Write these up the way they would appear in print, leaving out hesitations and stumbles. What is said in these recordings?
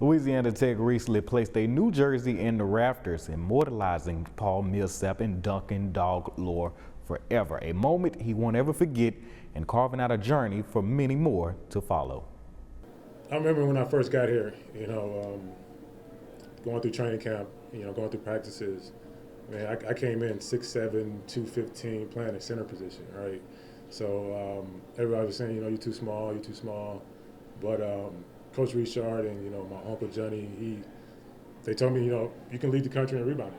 Louisiana Tech recently placed a new jersey in the rafters, immortalizing Paul Millsap in Dunkin dog lore forever, a moment he won't ever forget and carving out a journey for many more to follow. I remember when I first got here, going through training camp, going through practices. Man, I came in 6'7", 215, playing a center position, right? So everybody was saying, you're too small, you're too small. But Coach Richard and, my Uncle Johnny, they told me, you can lead the country in rebounding.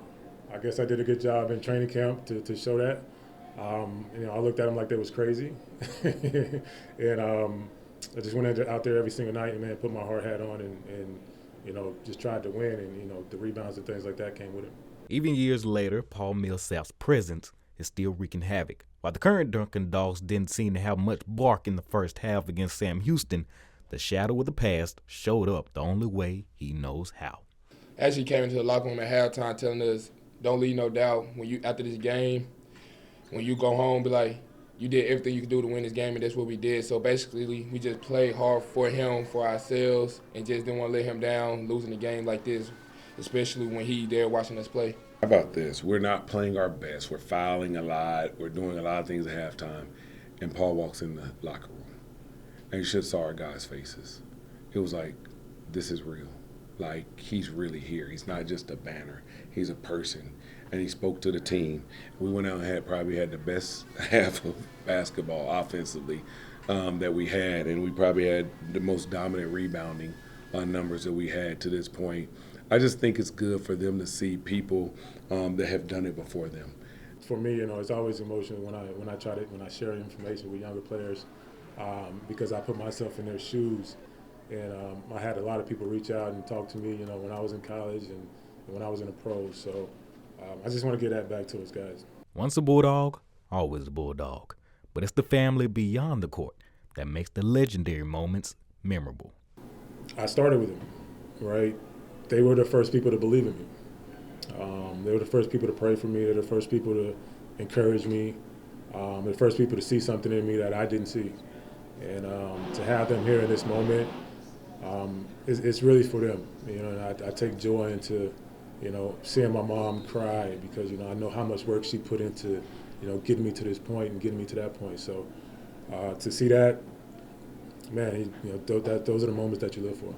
I guess I did a good job in training camp to show that. I looked at them like they was crazy. And I just went out there every single night and, man, put my hard hat on and just tried to win. And, the rebounds and things like that came with it. Even years later, Paul Millsap's presence is still wreaking havoc. While the current Dunkin dogs didn't seem to have much bark in the first half against Sam Houston, the shadow of the past showed up the only way he knows how. Actually came into the locker room at halftime telling us, don't leave no doubt after this game, when you go home, be like, you did everything you could do to win this game, and that's what we did. So basically, we just played hard for him, for ourselves, and just didn't want to let him down, losing the game like this, especially when he there watching us play. How about this? We're not playing our best. We're fouling a lot. We're doing a lot of things at halftime. And Paul walks in the locker room. And you should have saw our guys' faces. It was like, this is real. Like, he's really here. He's not just a banner. He's a person. And he spoke to the team. We went out and probably had the best half of basketball offensively that we had. And we probably had the most dominant rebounding numbers that we had to this point. I just think it's good for them to see people that have done it before them. For me, it's always emotional when I share information with younger players because I put myself in their shoes, and I had a lot of people reach out and talk to me, when I was in college and when I was in the pros. So I just want to get that back to us guys. Once a Bulldog, always a Bulldog. But it's the family beyond the court that makes the legendary moments memorable. I started with them, right? They were the first people to believe in me. They were the first people to pray for me. They're the first people to encourage me. They're the first people to see something in me that I didn't see. And to have them here in this moment, it's really for them. And I take joy into, seeing my mom cry because, I know how much work she put into, getting me to this point and getting me to that point. So to see that, man, those are the moments that you live for.